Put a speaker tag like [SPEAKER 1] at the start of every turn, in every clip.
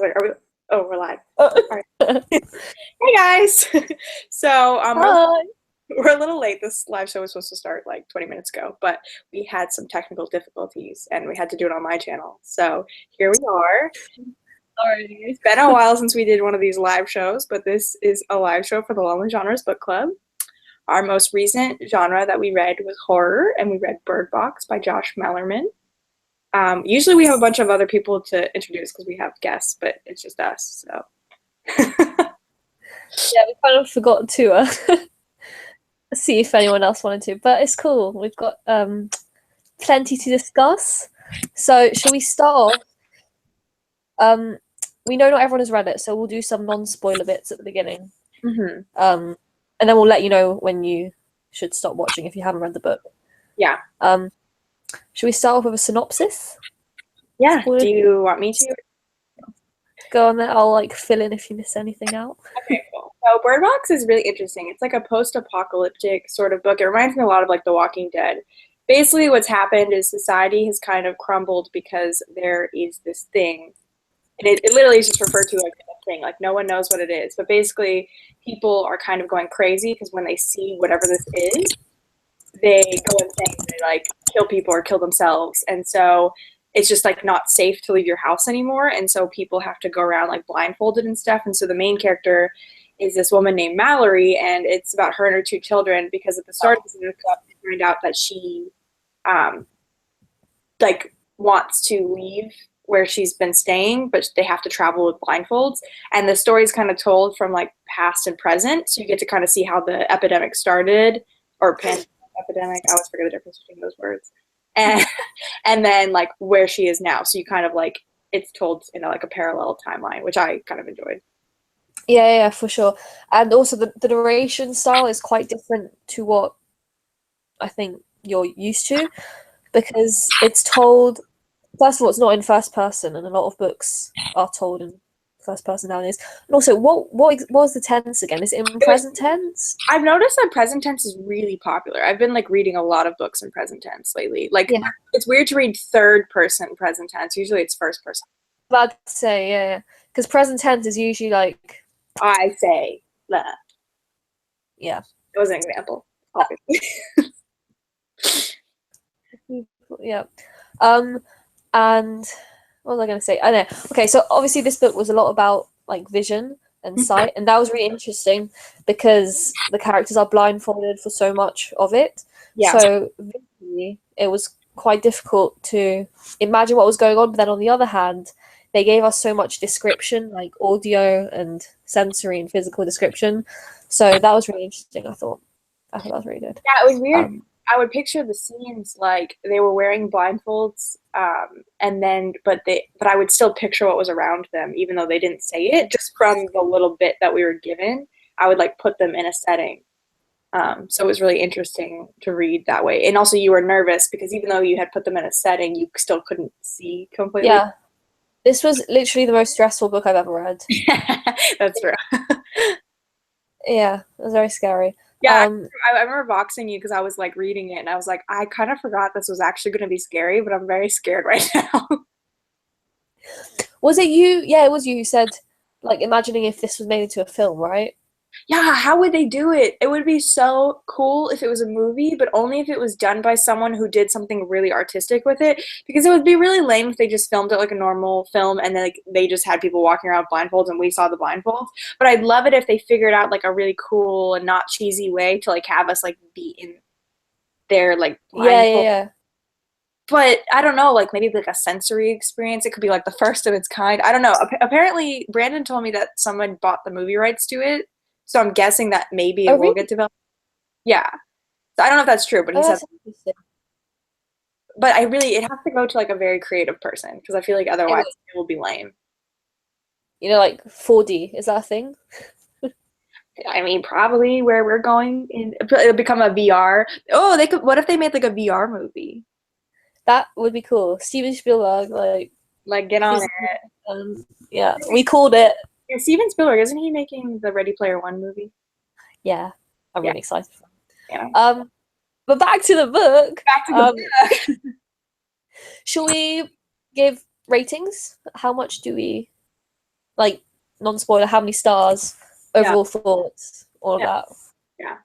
[SPEAKER 1] was like, are we? Oh, we're live.
[SPEAKER 2] Oh.
[SPEAKER 1] All right. Hey guys. So
[SPEAKER 2] Hi.
[SPEAKER 1] we're a little late. This live show was supposed to start like 20 minutes ago, but we had some technical difficulties and we had to do it on my channel. So here we are.
[SPEAKER 2] Sorry.
[SPEAKER 1] It's been a while since we did one of these live shows, but this is a live show for the Lonely Genres Book Club. Our most recent genre that we read was horror, and we read Bird Box by Josh Malerman. Usually we have a bunch of other people to introduce because we have guests, but it's just us. So
[SPEAKER 2] Yeah, we kind of forgot to see if anyone else wanted to, but it's cool. We've got plenty to discuss. So, shall we start off? We know not everyone has read it, so we'll do some non-spoiler bits at the beginning.
[SPEAKER 1] Mhm.
[SPEAKER 2] And then we'll let you know when you should stop watching if you haven't read the book.
[SPEAKER 1] Yeah.
[SPEAKER 2] Should we start off with a synopsis?
[SPEAKER 1] Yeah.
[SPEAKER 2] Spoiler?
[SPEAKER 1] Do you want me to?
[SPEAKER 2] Go on there. I'll fill in if you miss anything out.
[SPEAKER 1] Okay, cool. So Bird Box is really interesting. It's like a post-apocalyptic sort of book. It reminds me a lot of like The Walking Dead. Basically, what's happened is society has kind of crumbled because there is this thing, and it literally is just referred to like a thing. Like no one knows what it is, but basically, people are kind of going crazy because when they see whatever this is, they go insane. They like kill people or kill themselves, and so it's just like not safe to leave your house anymore. And so people have to go around like blindfolded and stuff. And so the main character is this woman named Mallory, and it's about her and her two children because at the start of the book, you find out that she like wants to leave where she's been staying, but they have to travel with blindfolds. And the story's kind of told from like past and present, so you get to kind of see how the epidemic started, or epidemic. I always forget the difference between those words. And then like where she is now. So you kind of like it's told in like a parallel timeline, which I kind of enjoyed.
[SPEAKER 2] Yeah, for sure. And also the narration style is quite different to what I think you're used to, because it's told, first of all, it's not in first person, and a lot of books are told in first person nowadays. And also, what was the tense again? Is it in present tense?
[SPEAKER 1] I've noticed that present tense is really popular. I've been like reading a lot of books in present tense lately. Like
[SPEAKER 2] Yeah.
[SPEAKER 1] it's weird to read third person present tense. Usually it's first person.
[SPEAKER 2] I'd say, yeah. Because present tense is usually like,
[SPEAKER 1] I say that.
[SPEAKER 2] yeah.
[SPEAKER 1] It was an example, obviously.
[SPEAKER 2] Yeah. And what was I going to say? I know. Okay, so obviously this book was a lot about like vision and sight, and that was really interesting because the characters are blindfolded for so much of it.
[SPEAKER 1] Yeah.
[SPEAKER 2] So visually, it was quite difficult to imagine what was going on. But then on the other hand, they gave us so much description, like audio and sensory and physical description. So that was really interesting, I thought. That was really good.
[SPEAKER 1] Yeah, it was weird. I would picture the scenes like they were wearing blindfolds, and then but I would still picture what was around them, even though they didn't say it. Just from the little bit that we were given, I would like put them in a setting. So it was really interesting to read that way. And also, you were nervous because even though you had put them in a setting, you still couldn't see completely.
[SPEAKER 2] Yeah, this was literally the most stressful book I've ever read.
[SPEAKER 1] That's true.
[SPEAKER 2] Yeah, it was very scary.
[SPEAKER 1] Yeah, I remember boxing you because I was like reading it and I was like, I kind of forgot this was actually going to be scary, but I'm very scared right now.
[SPEAKER 2] Was it you? Yeah, it was you who said, like, imagining if this was made into a film, right?
[SPEAKER 1] Yeah, how would they do it? It would be so cool if it was a movie, but only if it was done by someone who did something really artistic with it. Because it would be really lame if they just filmed it like a normal film and then like they just had people walking around with blindfolds and we saw the blindfolds. But I'd love it if they figured out like a really cool and not cheesy way to like have us like be in their like blindfold.
[SPEAKER 2] Yeah.
[SPEAKER 1] But I don't know, like maybe like a sensory experience. It could be like the first of its kind. I don't know. Apparently, Brandon told me that someone bought the movie rights to it. So I'm guessing that maybe it
[SPEAKER 2] Oh,
[SPEAKER 1] will
[SPEAKER 2] really?
[SPEAKER 1] get developed. Yeah. So I don't know if that's true, but he
[SPEAKER 2] Oh,
[SPEAKER 1] said.
[SPEAKER 2] that's interesting.
[SPEAKER 1] But it has to go to like a very creative person because I feel like otherwise it will be lame.
[SPEAKER 2] You know, like 4D, is that a thing?
[SPEAKER 1] I mean, probably where we're going, it'll become a VR. Oh, they could. What if they made like a VR movie?
[SPEAKER 2] That would be cool. Steven Spielberg,
[SPEAKER 1] Like get on it.
[SPEAKER 2] Yeah, we called it.
[SPEAKER 1] Yeah, Steven Spielberg, isn't he making the Ready Player One movie?
[SPEAKER 2] Yeah, I'm really excited for
[SPEAKER 1] Yeah.
[SPEAKER 2] it. But back to the book.
[SPEAKER 1] Back to the book.
[SPEAKER 2] Shall we give ratings? How much do we like non-spoiler, how many stars,
[SPEAKER 1] Yeah.
[SPEAKER 2] overall thoughts, all of
[SPEAKER 1] Yeah.
[SPEAKER 2] that.
[SPEAKER 1] Yeah.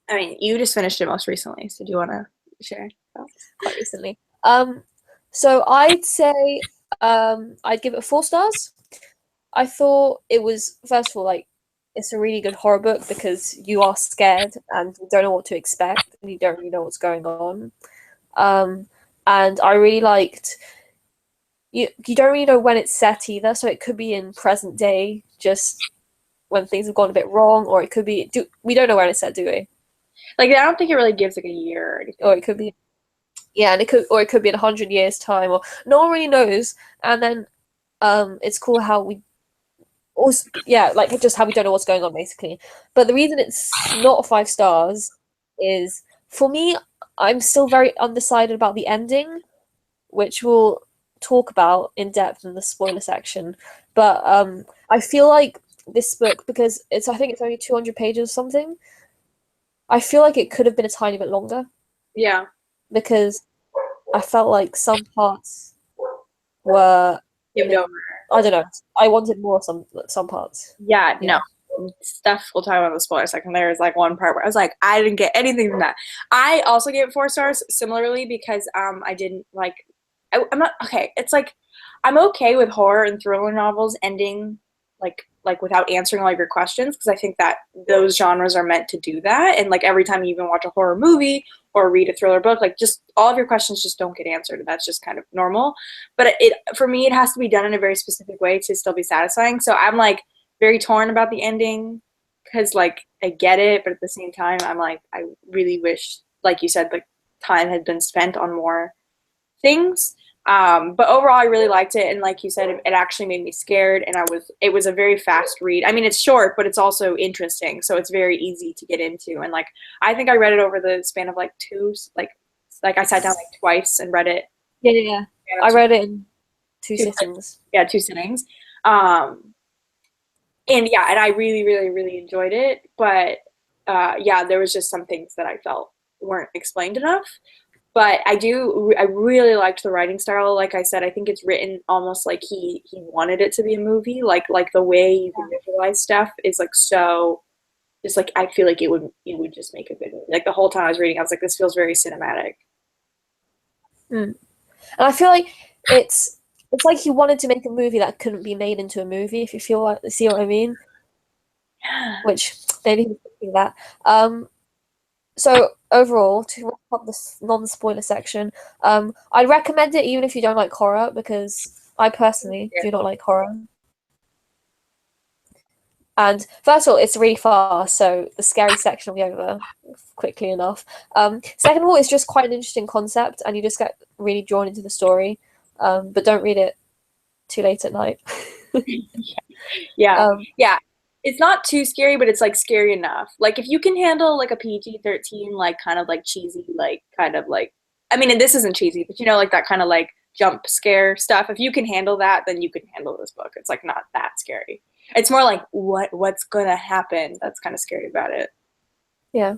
[SPEAKER 1] I mean, you just finished it most recently, so do you want to share thoughts?
[SPEAKER 2] Quite recently. So I'd say I'd give it 4 stars. I thought it was, first of all, like, it's a really good horror book because you are scared and you don't know what to expect and you don't really know what's going on. Um, and I really liked, you don't really know when it's set either, so it could be in present day, just when things have gone a bit wrong, or it could be, we don't know when it's set, do we?
[SPEAKER 1] Like, I don't think it really gives like a year or anything.
[SPEAKER 2] Or it could be, yeah, and it could be in 100 years time, or no one really knows. And then it's cool how we also, yeah, like just how we don't know what's going on basically. But the reason it's not 5 stars is, for me, I'm still very undecided about the ending, which we'll talk about in depth in the spoiler section. But I feel like this book, because I think it's only 200 pages or something, I feel like it could have been a tiny bit longer
[SPEAKER 1] Yeah.
[SPEAKER 2] because I felt like some parts were a
[SPEAKER 1] Skimmed
[SPEAKER 2] bit,
[SPEAKER 1] over.
[SPEAKER 2] I don't know. I wanted more some parts.
[SPEAKER 1] Yeah,
[SPEAKER 2] Yeah.
[SPEAKER 1] no. Stuff we'll talk about in the spoiler section. There is like one part where I was like, I didn't get anything from that. I also gave it 4 stars similarly because I didn't like I'm not okay. It's like I'm okay with horror and thriller novels ending like without answering all of your questions because I think that those genres are meant to do that. And like every time you even watch a horror movie or read a thriller book, like just all of your questions just don't get answered, and that's just kind of normal. But it for me, it has to be done in a very specific way to still be satisfying. So I'm like very torn about the ending because like I get it, but at the same time, I'm like I really wish, like you said, like time had been spent on more things. But overall, I really liked it, and like you said, it actually made me scared. And it was a very fast read. I mean, it's short, but it's also interesting, so it's very easy to get into. And like, I think I read it over the span of like like I sat down like twice and read it.
[SPEAKER 2] Yeah, yeah, yeah. I read it in two
[SPEAKER 1] Two,
[SPEAKER 2] sittings.
[SPEAKER 1] yeah, 2 sittings. Um, and yeah, and I really, really, really enjoyed it. But yeah, there was just some things that I felt weren't explained enough. But I really liked the writing style. Like I said, I think it's written almost like he wanted it to be a movie. Like the way you can visualize stuff is like so. Just like I feel like it would just make a good movie. Like the whole time I was reading, I was like, this feels very cinematic.
[SPEAKER 2] Mm. And I feel like it's like he wanted to make a movie that couldn't be made into a movie, if you feel like, see what I mean? Which maybe he's thinking that. So overall, to wrap up this non-spoiler section, I'd recommend it even if you don't like horror, because I personally do not like horror. And first of all, it's really fast, so the scary section will be over quickly enough. Second of all, it's just quite an interesting concept, and you just get really drawn into the story. But don't read it too late at night.
[SPEAKER 1] Yeah,
[SPEAKER 2] Um,
[SPEAKER 1] yeah. It's not too scary, but it's like scary enough. Like if you can handle like a PG-13, like kind of like cheesy, like kind of like I mean, and this isn't cheesy, but you know, like that kind of like jump scare stuff. If you can handle that, then you can handle this book. It's like not that scary. It's more like what's gonna happen. That's kind of scary about it.
[SPEAKER 2] yeah,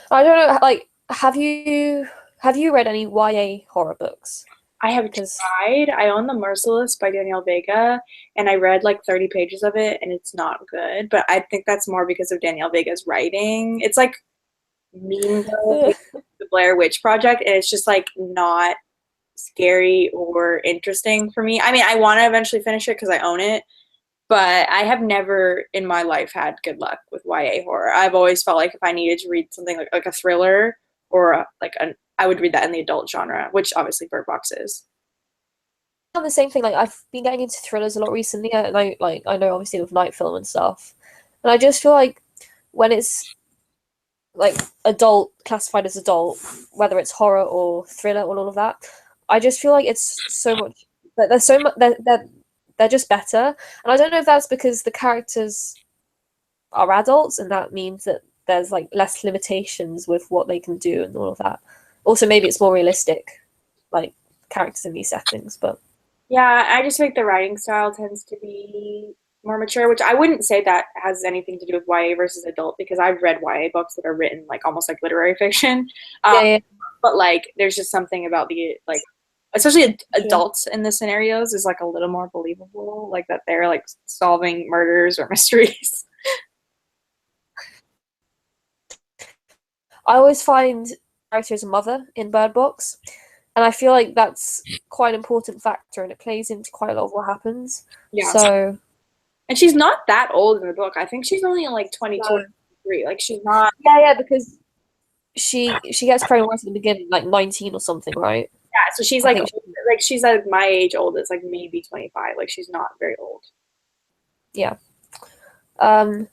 [SPEAKER 2] I don't know. Like, have you read any YA horror books?
[SPEAKER 1] I have
[SPEAKER 2] Because
[SPEAKER 1] tried. I own The Merciless by Danielle Vega, and I read like 30 pages of it, and it's not good. But I think that's more because of Danielle Vega's writing. It's like Mean Girls, like the Blair Witch Project, and it's just like not scary or interesting for me. I mean, I want to eventually finish it because I own it, but I have never in my life had good luck with YA horror. I've always felt like if I needed to read something like a thriller or like an I would read that in the adult genre, which obviously Bird Box is.
[SPEAKER 2] the same thing. Like, I've been getting into thrillers a lot recently, and I know obviously with Night Film and stuff, and I just feel like when it's like adult, classified as adult, whether it's horror or thriller or all of that, I just feel like it's so much. That there's so much. They're just better, and I don't know if that's because the characters are adults, and that means that there's like less limitations with what they can do and all of that. Also, maybe it's more realistic, like characters in these settings. But
[SPEAKER 1] Yeah, I just think the writing style tends to be more mature, which I wouldn't say that has anything to do with YA versus adult because I've read YA books that are written like almost like literary fiction. Um,
[SPEAKER 2] yeah, yeah,
[SPEAKER 1] but like there's just something about the like especially
[SPEAKER 2] Sure.
[SPEAKER 1] adults in the scenarios is like a little more believable, like that they're like solving murders or mysteries.
[SPEAKER 2] I always find character as a mother in Bird Box, and I feel like that's quite an important factor, and it plays into quite a lot of what happens.
[SPEAKER 1] Yeah.
[SPEAKER 2] So,
[SPEAKER 1] And she's not that old in the book. I think she's only like 22 or
[SPEAKER 2] no.
[SPEAKER 1] 23. Like she's not.
[SPEAKER 2] Yeah, because she gets pregnant right at the beginning, like 19 or something, right?
[SPEAKER 1] Yeah, so she's
[SPEAKER 2] I think.
[SPEAKER 1] like she's like my age old. It's like maybe 25. Like she's not very old.
[SPEAKER 2] Yeah. Um.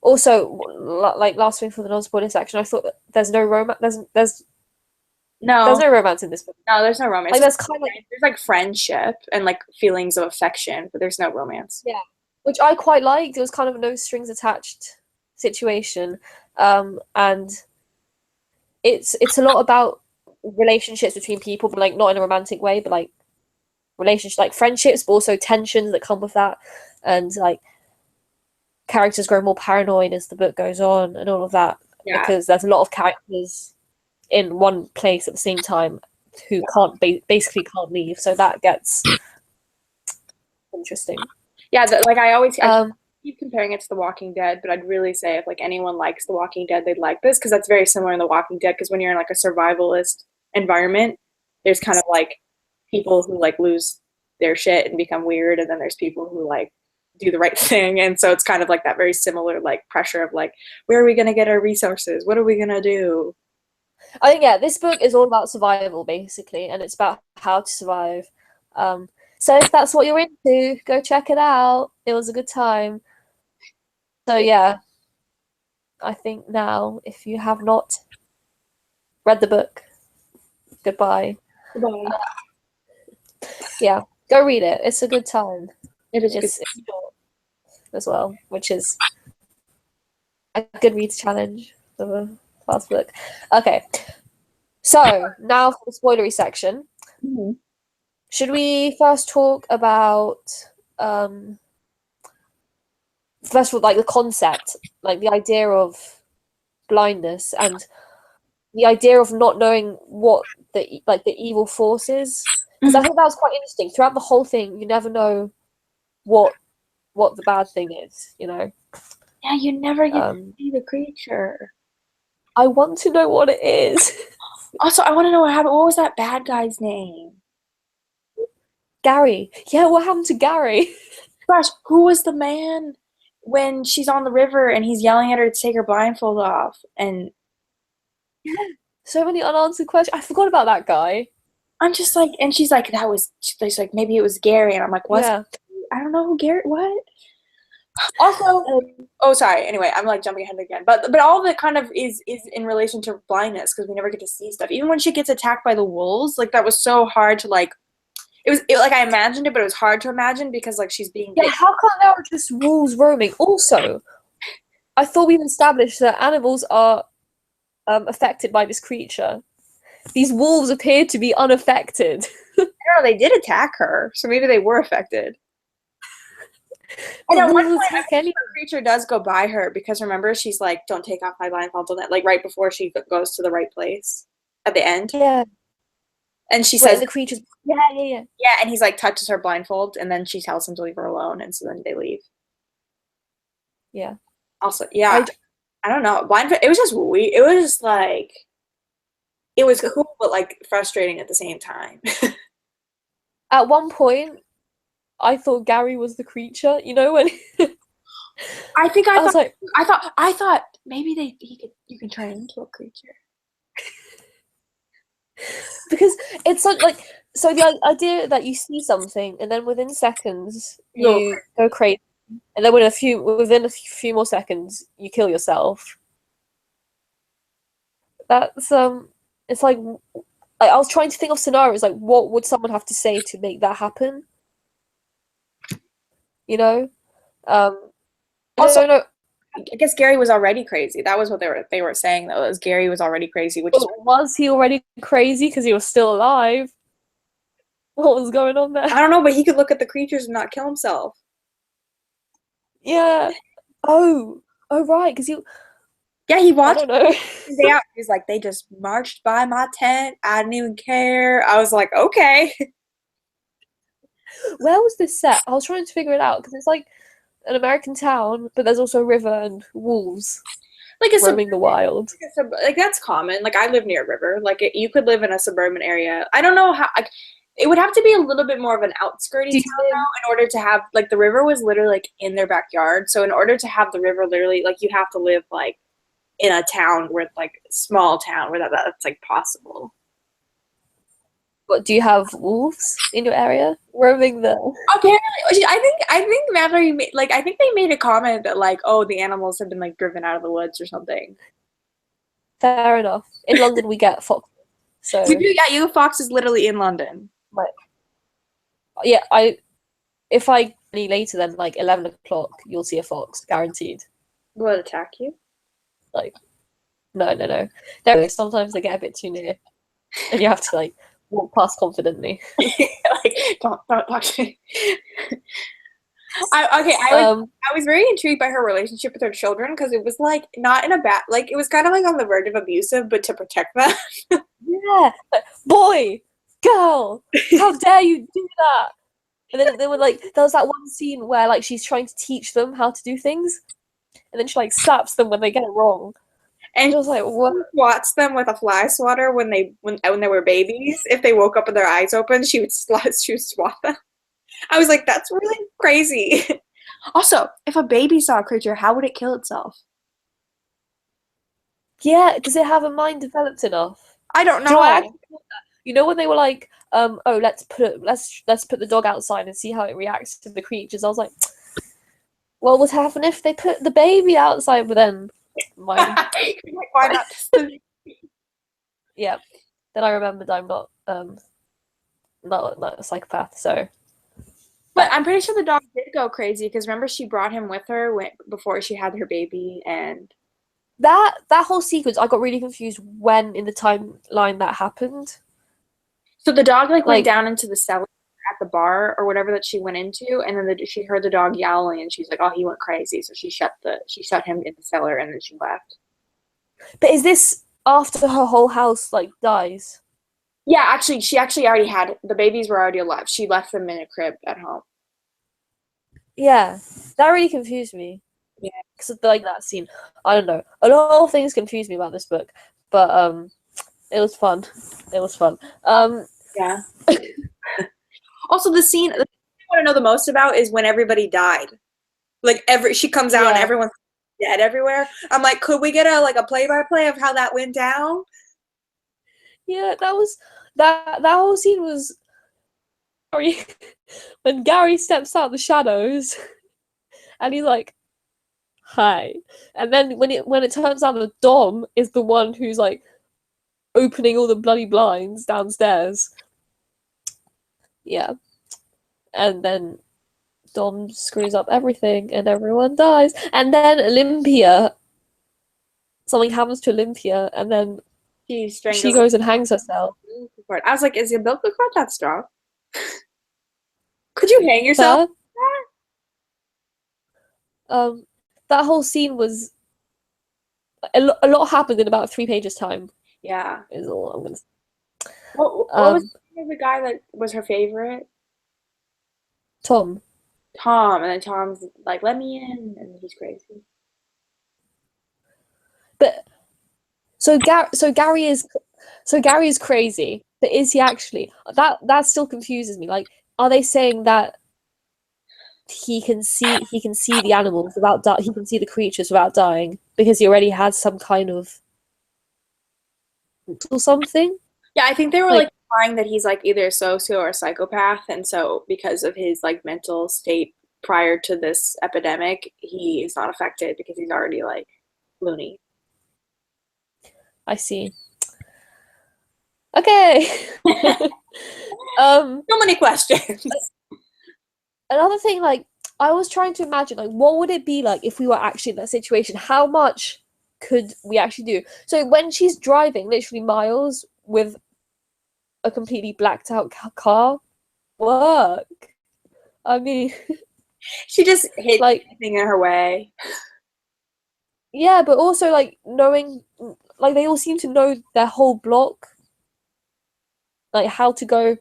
[SPEAKER 2] Also, like last thing for the non-spoiler section, I thought there's no romance. There's
[SPEAKER 1] No,
[SPEAKER 2] no romance in this book.
[SPEAKER 1] no, there's no romance.
[SPEAKER 2] Like there's kind of like
[SPEAKER 1] There's like friendship and like feelings of affection, but there's no romance.
[SPEAKER 2] yeah, which I quite liked. It was kind of a no strings attached situation, and it's a lot about relationships between people, but like not in a romantic way, but like relationships, like friendships, but also tensions that come with that, and like characters grow more paranoid as the book goes on, and all of that
[SPEAKER 1] Yeah,
[SPEAKER 2] because there's a lot of characters in one place at the same time who can't basically can't leave, so that gets interesting.
[SPEAKER 1] yeah. Like I
[SPEAKER 2] Um,
[SPEAKER 1] keep comparing it to The Walking Dead, but I'd really say if like anyone likes The Walking Dead, they'd like this because that's very similar in The Walking Dead. Because when you're in like a survivalist environment, there's kind of like people who like lose their shit and become weird, and then there's people who like do the right thing, and so it's kind of like that very similar like pressure of like where are we gonna get our resources? What are we gonna do?
[SPEAKER 2] I think yeah, this book is all about survival basically, and it's about how to survive. So if that's what you're into, go check it out. It was a good time. So yeah, I think now if you have not read the book, goodbye.
[SPEAKER 1] Goodbye.
[SPEAKER 2] Yeah, go read it. It's a good time.
[SPEAKER 1] It is good.
[SPEAKER 2] It's short as well, which is a good read challenge for the last book. Okay, so now for the spoilery section.
[SPEAKER 1] Mhm.
[SPEAKER 2] Should we first talk about um first of all like the concept, like the idea of blindness and the idea of not knowing what the evil force is? Because I
[SPEAKER 1] Mhm.
[SPEAKER 2] think that was quite interesting. Throughout the whole thing, you never know what what the bad thing is, you know.
[SPEAKER 1] Yeah, you never get to
[SPEAKER 2] Um
[SPEAKER 1] see the creature.
[SPEAKER 2] I want to know what it is.
[SPEAKER 1] Also, I want to know what happened. What was that bad guy's name?
[SPEAKER 2] Gary. Yeah, what happened to Gary?
[SPEAKER 1] Gosh, who was the man when she's on the river and he's yelling at her to take her blindfold off? And
[SPEAKER 2] So many unanswered questions. I forgot about that guy.
[SPEAKER 1] I'm just like, and she's like, she's like, maybe it was Gary. And I'm like, what?
[SPEAKER 2] Yeah.
[SPEAKER 1] I don't know who Gary, what? Also,
[SPEAKER 2] Um,
[SPEAKER 1] oh, sorry. Anyway, I'm like jumping ahead again. But all of it kind of is in relation to blindness because we never get to see stuff. Even when she gets attacked by the wolves, like that was so hard to like, like I imagined it, but it was hard to imagine because like she's being
[SPEAKER 2] yeah,
[SPEAKER 1] big.
[SPEAKER 2] how come there are just wolves roaming? Also, I thought we've established that animals are affected by this creature. These wolves appear to be unaffected.
[SPEAKER 1] I don't know, they did attack her, so maybe they were affected. And
[SPEAKER 2] But
[SPEAKER 1] at one
[SPEAKER 2] wolves
[SPEAKER 1] point,
[SPEAKER 2] attack anyone.
[SPEAKER 1] the creature does go by her because remember, she's like, "Don't take off my blindfold," on that, like right before she goes to the right place at the end,
[SPEAKER 2] Yeah.
[SPEAKER 1] and she
[SPEAKER 2] Wait,
[SPEAKER 1] says,
[SPEAKER 2] and the creatures. Yeah, yeah, yeah.
[SPEAKER 1] "Yeah," and he's like touches her blindfold, and then she tells him to leave her alone, and so then they leave.
[SPEAKER 2] Yeah.
[SPEAKER 1] Also, yeah,
[SPEAKER 2] I
[SPEAKER 1] I don't know, blindfold. It was just weird. It was just like it was cool, but like frustrating at the same time.
[SPEAKER 2] at one point I thought Gary was the creature. You know when
[SPEAKER 1] I think
[SPEAKER 2] I was like,
[SPEAKER 1] I thought maybe you can turn into a creature.
[SPEAKER 2] because it's like so the idea that you see something and then within seconds
[SPEAKER 1] No,
[SPEAKER 2] you go crazy, and then within a few more seconds you kill yourself. That's it's like I was trying to think of scenarios like what would someone have to say to make that happen, you know? I
[SPEAKER 1] also,
[SPEAKER 2] don't know.
[SPEAKER 1] I guess Gary was already crazy. That was what they were saying though. Is Gary was already crazy, which is
[SPEAKER 2] Was he already crazy because he was still alive? What was going on there?
[SPEAKER 1] I don't know, but he could look at the creatures and not kill himself.
[SPEAKER 2] Yeah. Oh, right, because you.
[SPEAKER 1] Yeah, he
[SPEAKER 2] I
[SPEAKER 1] watched
[SPEAKER 2] don't know.
[SPEAKER 1] the day out. He was like, they just marched by my tent. I didn't even care. I was like, okay.
[SPEAKER 2] Where was this set? I was trying to figure it out because it's like an American town, but there's also a river and wolves
[SPEAKER 1] Like a
[SPEAKER 2] roaming the
[SPEAKER 1] suburban,
[SPEAKER 2] wild.
[SPEAKER 1] like that's common. Like I live near a river. Like you could live in a suburban area. I don't know how. Like, it would have to be a little bit more of an outskirty
[SPEAKER 2] Do you
[SPEAKER 1] town
[SPEAKER 2] live?
[SPEAKER 1] though, in order to have like the river was literally like in their backyard. So in order to have the river, literally like you have to live like in a town where like small town where that's like possible.
[SPEAKER 2] What do you have wolves in your area roaming the?
[SPEAKER 1] Apparently, I think Mallory like I think they made a comment that like oh the animals have been like driven out of the woods or something.
[SPEAKER 2] Fair enough. In London, we get foxes,
[SPEAKER 1] You
[SPEAKER 2] so
[SPEAKER 1] do, yeah. You Fox is literally in London.
[SPEAKER 2] like yeah, I if I any later than like 11 o'clock, you'll see a fox, guaranteed.
[SPEAKER 1] Will it attack you?
[SPEAKER 2] Like no, no, no. There, sometimes they get a bit too near, and you have to like walk past confidently.
[SPEAKER 1] Like don't talk to me. I okay.
[SPEAKER 2] Um,
[SPEAKER 1] I was very intrigued by her relationship with her children because it was like not in a bad like it was kind of like on the verge of abusive, but to protect them.
[SPEAKER 2] yeah, like, boy, girl, how dare you do that? And then they were like, there was that one scene where like she's trying to teach them how to do things, and then she like slaps them when they get it wrong.
[SPEAKER 1] And
[SPEAKER 2] And I was like, what?
[SPEAKER 1] she swats them with a fly swatter when they were babies. If they woke up with their eyes open, she would swat them. I was like, that's really crazy. Also, if a baby saw a creature, how would it kill itself?
[SPEAKER 2] Yeah, does it have a mind developed enough?
[SPEAKER 1] I don't
[SPEAKER 2] Do you know what I
[SPEAKER 1] know.
[SPEAKER 2] actually thought that? You know when they were like, oh, let's put the dog outside and see how it reacts to the creatures. I was like, well, what happen if they put the baby outside? But then, my
[SPEAKER 1] Like, why not?
[SPEAKER 2] yeah, then I remembered I'm not a psychopath. So
[SPEAKER 1] But I'm pretty sure the dog did go crazy because remember she brought him with her before she had her baby, and
[SPEAKER 2] that whole sequence, I got really confused when in the timeline that happened.
[SPEAKER 1] so the dog like went
[SPEAKER 2] Like,
[SPEAKER 1] down into the cellar at the bar or whatever that she went into, and then she heard the dog yowling, and she's like, "Oh, he went crazy," so she shut him in the cellar, and then she left.
[SPEAKER 2] but is this after her whole house like dies?
[SPEAKER 1] Yeah, actually, she actually already had the babies were already alive. She left them in a crib at home.
[SPEAKER 2] Yeah, that really confused me.
[SPEAKER 1] Yeah,
[SPEAKER 2] Because like that scene, I don't know. A lot of things confuse me about this book, but it was fun. It was fun.
[SPEAKER 1] yeah. Also, the scene I want to know the most about is when everybody died. Like she comes out and
[SPEAKER 2] Yeah,
[SPEAKER 1] everyone's dead everywhere. I'm like, could we get a like a play by play of how that went down?
[SPEAKER 2] yeah. That was that whole scene was Gary when Gary steps out the shadows and he's like, "Hi," and then when it turns out that Dom is the one who's like opening all the bloody blinds downstairs. Yeah, and then Dom screws up everything and everyone dies. And then Olympia, something happens to Olympia, and then
[SPEAKER 1] She
[SPEAKER 2] she
[SPEAKER 1] strangles.
[SPEAKER 2] goes and hangs herself.
[SPEAKER 1] I was like, is your umbilical cord that strong? Could you hang yourself?
[SPEAKER 2] Fair. Um, that whole scene was a lot happened in about 3 pages time.
[SPEAKER 1] Yeah.
[SPEAKER 2] Is all I'm gonna say.
[SPEAKER 1] What was
[SPEAKER 2] Um,
[SPEAKER 1] the name of the guy that was her favorite?
[SPEAKER 2] Tom,
[SPEAKER 1] Tom, and then Tom's like, "Let me in," and he's crazy.
[SPEAKER 2] but so Gary is crazy, but is he actually? That still confuses me. Like, are they saying that he can see the animals without he can see the creatures without dying because he already has some kind of or something?
[SPEAKER 1] Yeah, I think they were
[SPEAKER 2] Like,
[SPEAKER 1] like implying that he's like either a socio or a psychopath, and so because of his like mental state prior to this epidemic, he is not affected because he's already like loony.
[SPEAKER 2] I see. Okay. um,
[SPEAKER 1] So many questions.
[SPEAKER 2] Another thing, like I was trying to imagine, like what would it be like if we were actually in that situation? How much could we actually do? So when she's driving literally miles with a completely blacked out car, work. I mean,
[SPEAKER 1] She just hit
[SPEAKER 2] like
[SPEAKER 1] anything in her way.
[SPEAKER 2] Yeah, but also like knowing, like they all seem to know their whole block, like how to go.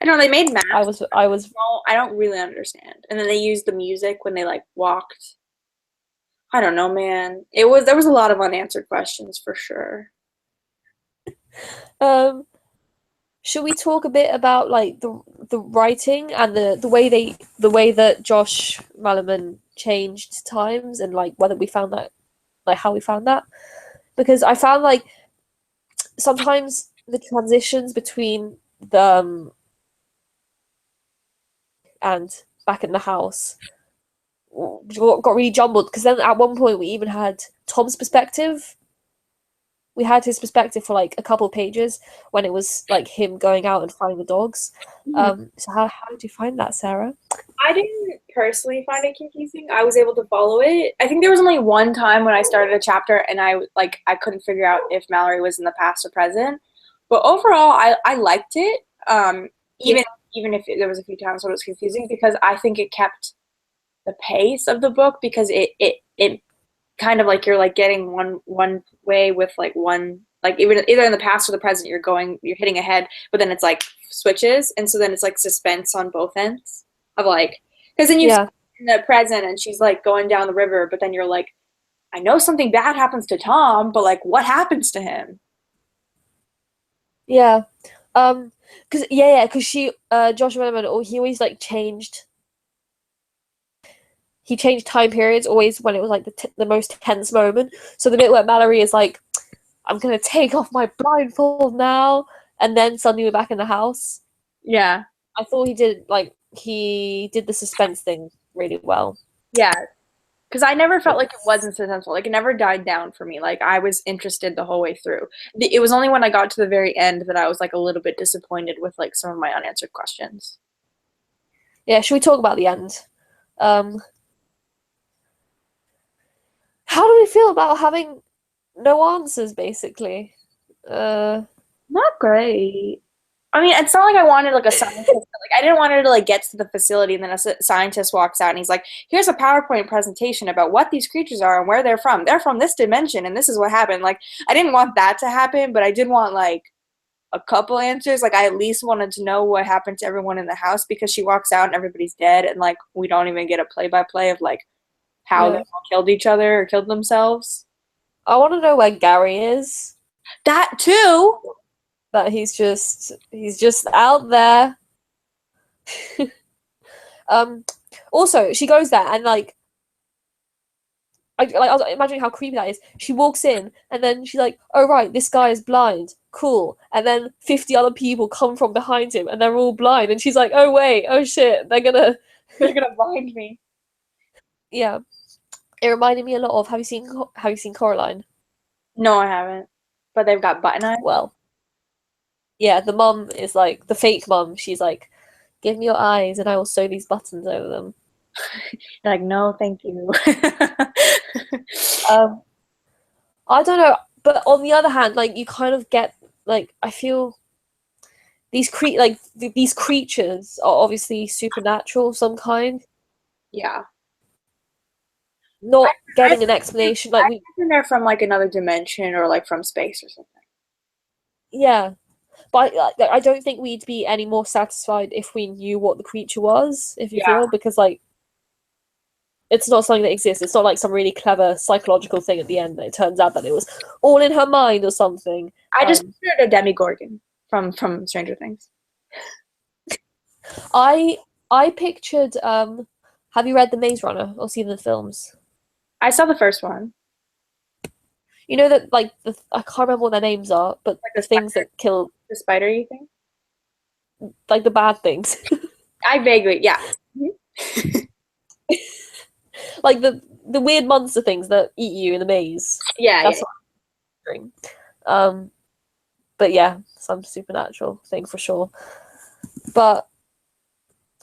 [SPEAKER 1] I know they made
[SPEAKER 2] I
[SPEAKER 1] maps.
[SPEAKER 2] was, I was,
[SPEAKER 1] Well, I don't really understand. And then they used the music when they like walked. I don't know, man. There was a lot of unanswered questions for sure.
[SPEAKER 2] um, should we talk a bit about like the writing and the way that Josh Malerman changed times and like whether we found that like how we found that? Because I found like sometimes the transitions between the and back in the house got really jumbled because then at one point we even had Tom's perspective. We had his perspective for like a couple of pages when it was like him going out and finding the dogs.
[SPEAKER 1] Mhm.
[SPEAKER 2] So how did you find that, Sarah?
[SPEAKER 1] I didn't personally find it confusing. I was able to follow it. I think there was only one time when I started a chapter and I couldn't figure out if Mallory was in the past or present. But overall, I liked it.
[SPEAKER 2] Yeah,
[SPEAKER 1] Even if there was a few times when it was confusing because I think it kept the pace of the book because it kind of like you're like getting one way with like one like even either in the past or the present you're hitting ahead, but then it's like switches, and so then it's like suspense on both ends of like because then you've
[SPEAKER 2] yeah,
[SPEAKER 1] in the present and she's like going down the river, but then you're like, I know something bad happens to Tom, but like what happens to him?
[SPEAKER 2] yeah. Because because she Josh Malerman, oh, he always like changed. He changed time periods always when it was like the most tense moment. So the bit where Mallory is like, "I'm gonna take off my blindfold now," and then suddenly we're back in the house.
[SPEAKER 1] Yeah.
[SPEAKER 2] I thought he did the suspense thing really well.
[SPEAKER 1] Yeah, because I never felt
[SPEAKER 2] But
[SPEAKER 1] like it wasn't suspenseful. Like it never died down for me. Like I was interested the whole way through. It was only when I got to the very end that I was like a little bit disappointed with like some of my unanswered questions.
[SPEAKER 2] yeah, should we talk about the end? Um, how do we feel about having no answers, basically? Uh,
[SPEAKER 1] Not great. I mean, it's not like I wanted like a scientist. Like I didn't want her to like get to the facility and then scientist walks out and he's like, "Here's a PowerPoint presentation about what these creatures are and where they're from. They're from this dimension and this is what happened." Like I didn't want that to happen, but I did want like a couple answers. Like I at least wanted to know what happened to everyone in the house because she walks out and everybody's dead and like we don't even get a play-by-play of like how they
[SPEAKER 2] yeah,
[SPEAKER 1] all killed each other or killed themselves.
[SPEAKER 2] I want to know where Gary is.
[SPEAKER 1] That too.
[SPEAKER 2] That he's just out there. Um, also, she goes there and I was imagining how creepy that is. She walks in and then she's like, "Oh right, this guy is blind. Cool." And then 50 other people come from behind him and they're all blind. And she's like, "Oh wait, oh shit, they're gonna."
[SPEAKER 1] They're gonna blind me.
[SPEAKER 2] Yeah, it reminded me a lot of. Have you seen Coraline?
[SPEAKER 1] No, I haven't. But they've got button eyes.
[SPEAKER 2] Well, yeah, the mum is like the fake mum. She's like, "Give me your eyes and I will sew these buttons over them."
[SPEAKER 1] They're like, no, thank you.
[SPEAKER 2] Um, I don't know, but on the other hand, like you kind of get like I feel these creatures are obviously supernatural of some kind.
[SPEAKER 1] Yeah.
[SPEAKER 2] Not
[SPEAKER 1] I
[SPEAKER 2] getting an explanation, like we
[SPEAKER 1] imagine they're from like another dimension or like from space or something.
[SPEAKER 2] yeah, but I don't think we'd be any more satisfied if we knew what the creature was. If you
[SPEAKER 1] Yeah.
[SPEAKER 2] feel, because like it's not something that exists. It's not like some really clever psychological thing at the end that it turns out that it was all in her mind or something.
[SPEAKER 1] I just pictured a Demigorgon from Stranger Things.
[SPEAKER 2] I I pictured have you read The Maze Runner or seen the films?
[SPEAKER 1] I saw the first one.
[SPEAKER 2] You know that like I can't remember what their names are, but
[SPEAKER 1] Like
[SPEAKER 2] the things that kill
[SPEAKER 1] the spidery thing.
[SPEAKER 2] like the bad things.
[SPEAKER 1] I vaguely, yeah.
[SPEAKER 2] Like the weird monster things that eat you in the maze.
[SPEAKER 1] Yeah, yeah.
[SPEAKER 2] That's what I'm picturing. Um but yeah, some supernatural thing for sure. But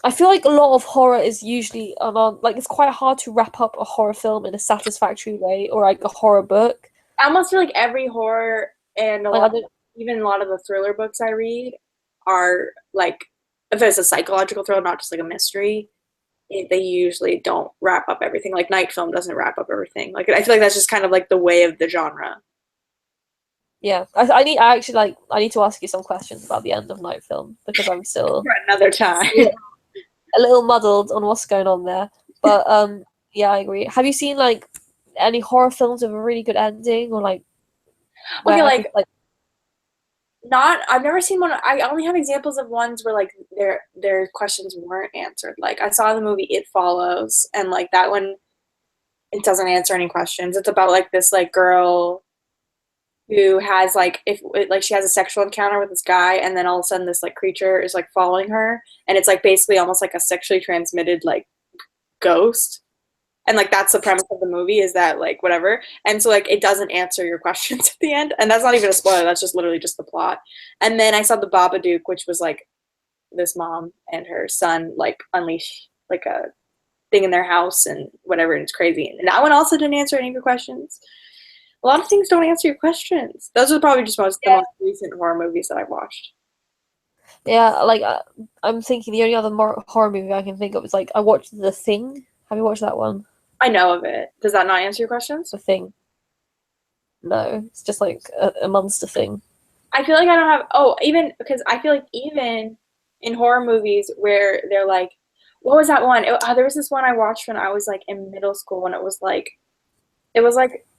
[SPEAKER 2] I feel like a lot of horror is usually like it's quite hard to wrap up a horror film in a satisfactory way or like a horror book.
[SPEAKER 1] I almost feel like every horror and
[SPEAKER 2] Like I don't
[SPEAKER 1] even a lot of the thriller books I read are like, if it's a psychological thriller, not just like a mystery, they usually don't wrap up everything. Like night film doesn't wrap up everything. Like I feel like that's just kind of like the way of the genre.
[SPEAKER 2] Yeah, I need to ask you some questions about the end of Night Film because I'm still
[SPEAKER 1] For another time.
[SPEAKER 2] a little muddled on what's going on there. But yeah, I agree. Have you seen like any horror films with a really good ending or like
[SPEAKER 1] Okay,
[SPEAKER 2] where every like
[SPEAKER 1] not I've never seen one. I only have examples of ones where like their questions weren't answered. Like I saw the movie It Follows, and like that one, it doesn't answer any questions. It's about like this like girl who has like if like she has a sexual encounter with this guy, and then all of a sudden this like creature is like following her, and it's like basically almost like a sexually transmitted like ghost. And like that's the premise of the movie is that like whatever, and so like it doesn't answer your questions at the end, and that's not even a spoiler, that's just literally just the plot. And then I saw the Babadook, which was like this mom and her son like unleash like a thing in their house and whatever, and it's crazy, and that one also didn't answer any of your questions. A lot of things don't answer your questions. Those are probably just the
[SPEAKER 2] yeah
[SPEAKER 1] most recent horror movies that I've watched.
[SPEAKER 2] yeah like I'm thinking the only other horror movie I can think of is like I watched The Thing. Have you watched that one?
[SPEAKER 1] I know of it. Does that not answer your questions?
[SPEAKER 2] The Thing. No, it's just like a monster thing.
[SPEAKER 1] I feel like I don't have. Oh, even because I feel like even in horror movies where they're like, what was that one? There was this one I watched when I was like in middle school, and it was like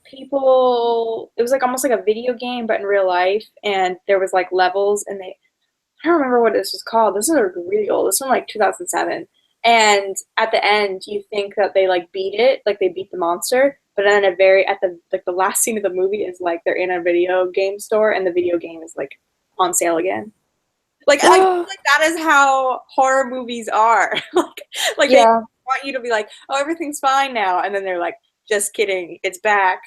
[SPEAKER 1] people. It was like almost like a video game, but in real life, and there was like levels, and they. I don't remember what this was called. This is really old. This one like 2007. And at the end, you think that they like beat it, like they beat the monster. But then at the like the last scene of the movie is like they're in a video game store and the video game is like on sale again. Like I feel like that is how horror movies are. like they
[SPEAKER 2] Yeah,
[SPEAKER 1] want you to be like, oh, everything's fine now, and then they're like, just kidding, it's back.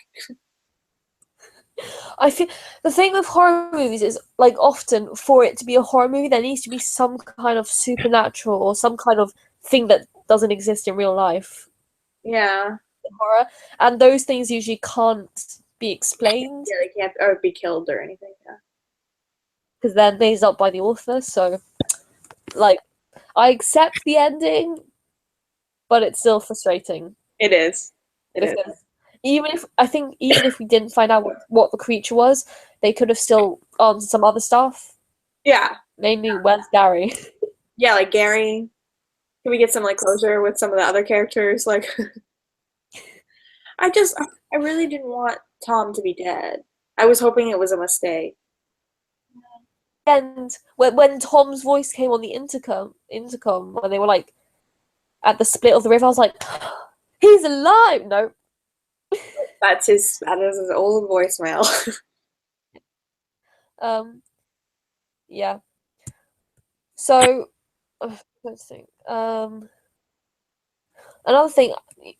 [SPEAKER 2] I feel the thing with horror movies is like often for it to be a horror movie, there needs to be some kind of supernatural or some kind of thing that doesn't exist in real life
[SPEAKER 1] Yeah,
[SPEAKER 2] in horror, and those things usually can't be explained
[SPEAKER 1] yeah, they can't or be killed or anything. Yeah,
[SPEAKER 2] because they're made up by the author. So, like, I accept the ending, but it's still frustrating
[SPEAKER 1] it is. It is.
[SPEAKER 2] because even if we didn't find out what the creature was, they could have still answered some other stuff.
[SPEAKER 1] Yeah,
[SPEAKER 2] Mainly, where's Gary?
[SPEAKER 1] yeah, like Gary. Can we get some like closure with some of the other characters? Like, I really didn't want Tom to be dead. I was hoping it was a mistake.
[SPEAKER 2] And when Tom's voice came on the intercom when they were like at the split of the river, I was like, he's alive. No,
[SPEAKER 1] That is his old voicemail.
[SPEAKER 2] um, yeah. So let's think. Another thing,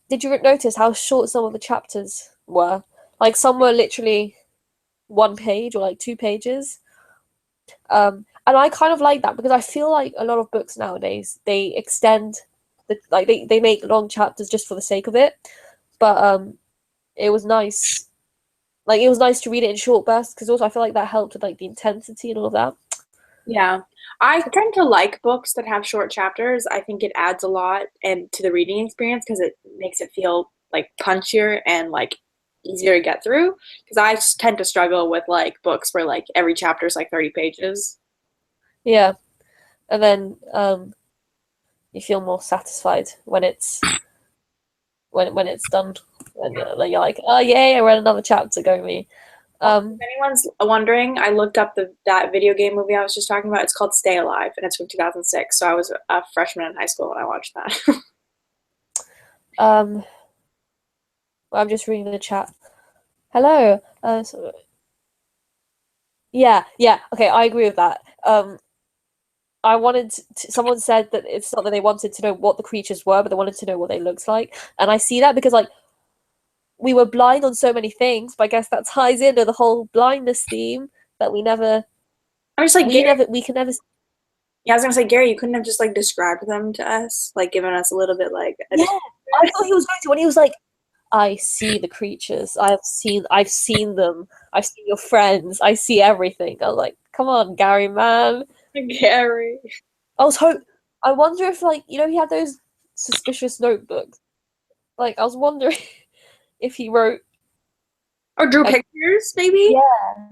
[SPEAKER 2] did you notice how short some of the chapters were? Like some were literally one page or like 2 pages. And I kind of like that because I feel like a lot of books nowadays they extend they make long chapters just for the sake of it. But it was nice. Like it was nice to read it in short bursts because also I feel like that helped with like the intensity and all of that.
[SPEAKER 1] Yeah. I tend to like books that have short chapters. I think it adds a lot and to the reading experience because it makes it feel like punchier and like easier to get through. Because tend to struggle with like books where like every chapter is like 30 pages.
[SPEAKER 2] Yeah, and then you feel more satisfied when it's done. And you're like, oh yay, I read another chapter. Go me.
[SPEAKER 1] If anyone's wondering, I looked up that video game movie I was just talking about. It's called Stay Alive, and it's from 2006. So I was a freshman in high school when I watched that.
[SPEAKER 2] Um, I'm just reading the chat. Hello. Yeah, yeah. Okay, I agree with that. I wanted someone said that it's not that they wanted to know what the creatures were, but they wanted to know what they looked like, and I see that because like we were blind on so many things, but I guess that ties into the whole blindness theme that
[SPEAKER 1] I'm just like Gary.
[SPEAKER 2] we can never.
[SPEAKER 1] Yeah, I was gonna say Gary. You couldn't have just like described them to us, like given us a little bit like.
[SPEAKER 2] Yeah, I thought he was going to when he was like, "I see the creatures. I've seen them. I've seen your friends. I see everything." I was like, "Come on, Gary, man."
[SPEAKER 1] Gary.
[SPEAKER 2] I was hope. I wonder if like he had those suspicious notebooks. Like, I was wondering if he wrote,
[SPEAKER 1] Or drew
[SPEAKER 2] like,
[SPEAKER 1] pictures, maybe?
[SPEAKER 2] yeah,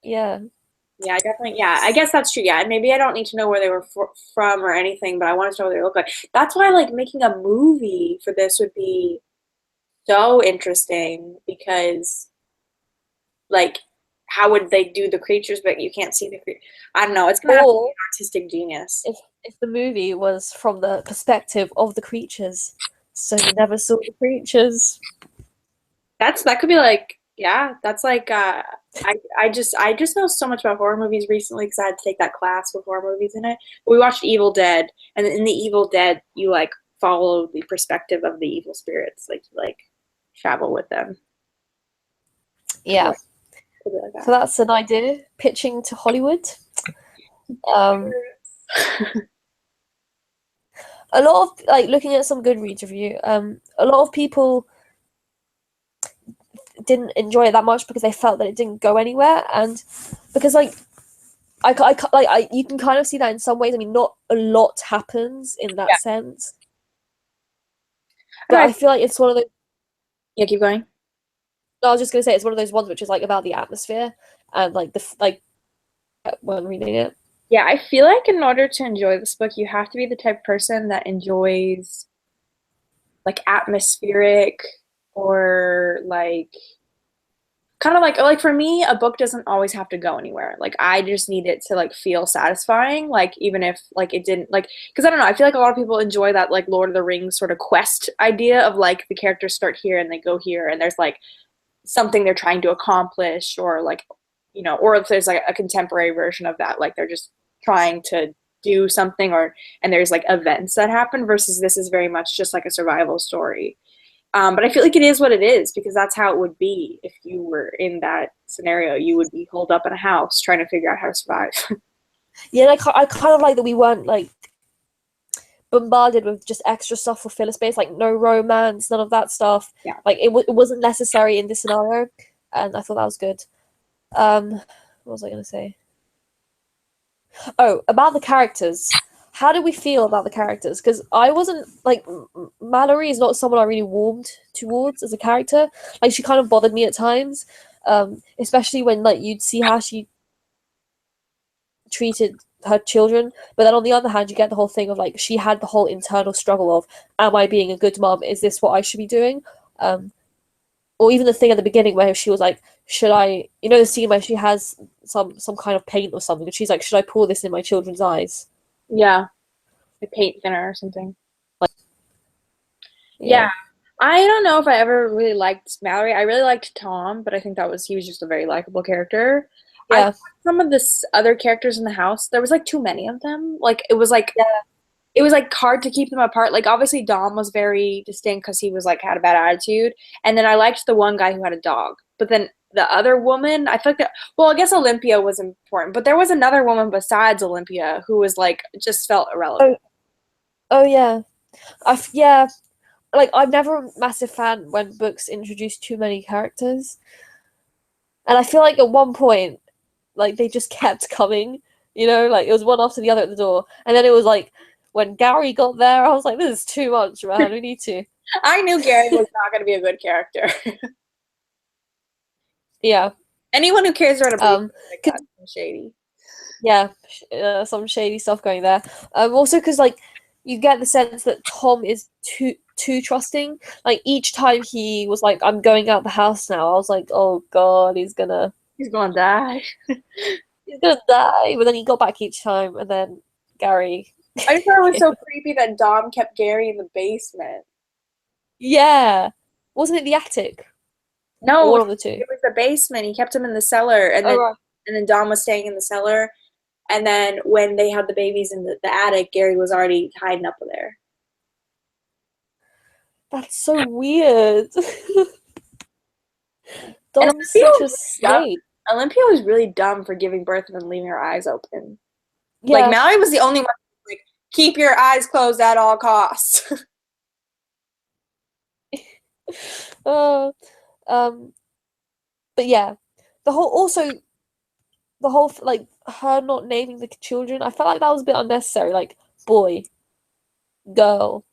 [SPEAKER 2] yeah.
[SPEAKER 1] Yeah, I definitely. Yeah, I guess that's true. Yeah, and maybe I don't need to know where they were from or anything, but I wanted to know what they look like. That's why, like, making a movie for this would be so interesting because, like, how would they do the creatures, but you can't see the creature? I don't know. It's gonna have to be
[SPEAKER 2] Or
[SPEAKER 1] an artistic genius.
[SPEAKER 2] if the movie was from the perspective of the creatures, so you never saw the creatures.
[SPEAKER 1] That could be like, yeah, that's like I just know so much about horror movies recently because I had to take that class with horror movies in it. We watched Evil Dead, and in the Evil Dead, you like follow the perspective of the evil spirits, like you like travel with them.
[SPEAKER 2] Yeah.
[SPEAKER 1] Could be like
[SPEAKER 2] So
[SPEAKER 1] that.
[SPEAKER 2] that's an idea. Pitching to Hollywood. Um, a lot of like looking at some Goodreads review. A lot of people didn't enjoy it that much because they felt that it didn't go anywhere, and because like you can kind of see that in some ways. I mean, not a lot happens in that
[SPEAKER 1] Yeah,
[SPEAKER 2] sense,
[SPEAKER 1] I
[SPEAKER 2] but
[SPEAKER 1] know.
[SPEAKER 2] I feel like it's one of those.
[SPEAKER 1] Yeah, keep going.
[SPEAKER 2] I was just gonna say it's one of those ones which is like about the atmosphere and like like when reading it.
[SPEAKER 1] Yeah, I feel like in order to enjoy this book, you have to be the type of person that enjoys like atmospheric or like kind of like for me a book doesn't always have to go anywhere. Like I just need it to like feel satisfying, like even if like it didn't like because I don't know, I feel like a lot of people enjoy that like Lord of the Rings sort of quest idea of like the characters start here and they go here and there's like something they're trying to accomplish or like or if there's like a contemporary version of that like they're just trying to do something or and there's like events that happen versus this is very much just like a survival story. But I feel like it is what it is because that's how it would be if you were in that scenario. You would be holed up in a house trying to figure out how to survive.
[SPEAKER 2] Yeah, like I kind of like that we weren't like bombarded with just extra stuff for filler space, like no romance, none of that stuff.
[SPEAKER 1] Yeah.
[SPEAKER 2] Like it wasn't necessary in this scenario, and I thought that was good. What was I gonna say? Oh, about the characters. How did we feel about the characters? Because I wasn't like Mallory is not someone I really warmed towards as a character. Like she kind of bothered me at times, especially when like you'd see how she treated her children. But then on the other hand, you get the whole thing of like she had the whole internal struggle of, am I being a good mom? Is this what I should be doing? Or even the thing at the beginning where she was like, should I, the scene where she has some kind of paint or something, and she's like, should I pour this in my children's eyes?
[SPEAKER 1] Yeah. Like paint thinner or something. Yeah.
[SPEAKER 2] Yeah,
[SPEAKER 1] I don't know if I ever really liked Mallory. I really liked Tom, but I think he was just a very likable character. I thought
[SPEAKER 2] yeah,
[SPEAKER 1] some of the other characters in the house, there was like too many of them. Like
[SPEAKER 2] yeah.
[SPEAKER 1] it was like hard to keep them apart. Like obviously Dom was very distinct because he was like had a bad attitude, and then I liked the one guy who had a dog. But then the other woman, I feel like that. Well, I guess Olympia was important, but there was another woman besides Olympia who was like just felt irrelevant.
[SPEAKER 2] Oh, oh yeah. Yeah. Like I'm never a massive fan when books introduce too many characters, and I feel like at one point, like they just kept coming. Like it was one after the other at the door, and then it was like when Gary got there, I was like, this is too much, man. We need to.
[SPEAKER 1] I knew Gary was not going to be a good character.
[SPEAKER 2] Yeah.
[SPEAKER 1] Anyone who cares about a baby
[SPEAKER 2] Um.
[SPEAKER 1] like
[SPEAKER 2] 'Cause-
[SPEAKER 1] that's shady.
[SPEAKER 2] yeah. Some shady stuff going there. Also, because like you get the sense that Tom is too trusting. Like each time he was like, "I'm going out the house now," I was like, "Oh God,
[SPEAKER 1] He's gonna die.
[SPEAKER 2] he's gonna die." But then he got back each time, and then Gary.
[SPEAKER 1] I just thought it was so creepy that Dom kept Gary in the basement.
[SPEAKER 2] Yeah, wasn't it the attic or
[SPEAKER 1] No,
[SPEAKER 2] one
[SPEAKER 1] it
[SPEAKER 2] of the two?
[SPEAKER 1] was the basement. He kept him in the cellar,
[SPEAKER 2] Oh right.
[SPEAKER 1] and then Dom was staying in the cellar. And then when they had the babies in the attic, Gary was already hiding up there.
[SPEAKER 2] That's so weird.
[SPEAKER 1] And
[SPEAKER 2] Dom's such a snake.
[SPEAKER 1] Olympia was really dumb for giving birth and then leaving her eyes open. Like
[SPEAKER 2] Yeah.
[SPEAKER 1] Mallory was the only one like keep your eyes closed at all costs.
[SPEAKER 2] Uh, um. But yeah, the whole like her not naming the children. I felt like that was a bit unnecessary. Like boy, girl.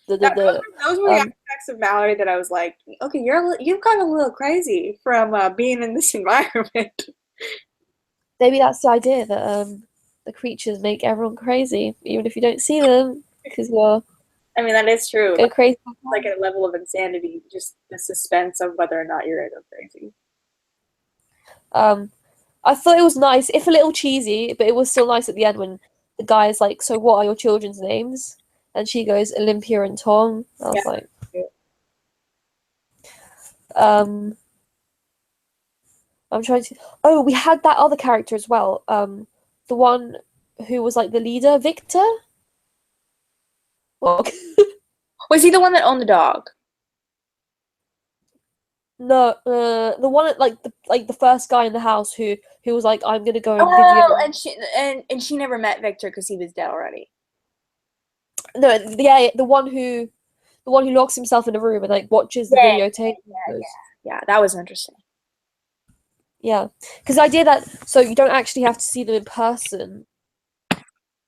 [SPEAKER 2] The
[SPEAKER 1] That,
[SPEAKER 2] the the
[SPEAKER 1] those were the
[SPEAKER 2] um
[SPEAKER 1] aspects of Mallory that I was like, okay, you've got a little crazy from being in this environment.
[SPEAKER 2] maybe that's the idea that the creatures make everyone crazy, even if you don't see them, because you're
[SPEAKER 1] I mean, that is true.
[SPEAKER 2] go crazy.
[SPEAKER 1] Like a level of insanity, just the suspense of whether or not you're gonna go crazy.
[SPEAKER 2] Um, I thought it was nice, if a little cheesy, but it was still nice at the end when the guy is like, "So what are your children's names?" And she goes, "Olympia and Tom." I
[SPEAKER 1] Yeah.
[SPEAKER 2] was like, um, I'm trying to. Oh, we had that other character as well. The one who was like the leader, Victor. Well,
[SPEAKER 1] Was he the one that owned the dog?
[SPEAKER 2] no, the one like the first guy in the house who was like, "I'm gonna go and
[SPEAKER 1] Oh,
[SPEAKER 2] video."
[SPEAKER 1] and she never met Victor because he was dead already.
[SPEAKER 2] No, yeah, the one who locks himself in a room and like watches the
[SPEAKER 1] Yeah,
[SPEAKER 2] videotape.
[SPEAKER 1] yeah, that was interesting.
[SPEAKER 2] Yeah, because the idea that so you don't actually have to see them in person,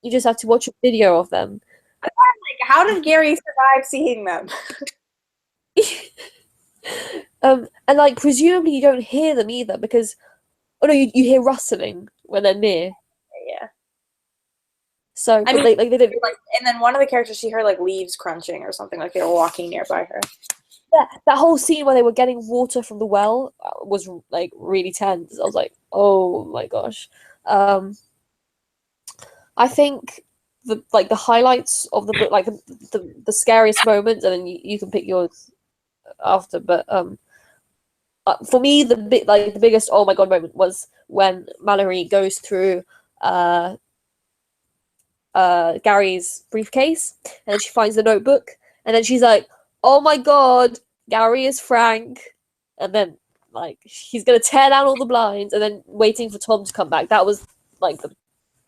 [SPEAKER 2] you just have to watch a video of them.
[SPEAKER 1] Like, how did Gary survive seeing them?
[SPEAKER 2] And like presumably you don't hear them either because oh no, you hear rustling when they're near.
[SPEAKER 1] Yeah,
[SPEAKER 2] So,
[SPEAKER 1] I
[SPEAKER 2] but
[SPEAKER 1] mean,
[SPEAKER 2] they didn't.
[SPEAKER 1] like, and then one of the characters, she heard like leaves crunching or something, like they were walking nearby her.
[SPEAKER 2] Yeah, that whole scene where they were getting water from the well was like really tense. I was like, oh my gosh. Um, I think the highlights of the book, like the scariest moments, and then you can pick yours after. But for me, the biggest oh my god moment was when Mallory goes through uh Gary's briefcase and then she finds the notebook and then she's like, oh my god, Gary is Frank, and then like he's gonna tear down all the blinds and then waiting for Tom to come back. That was like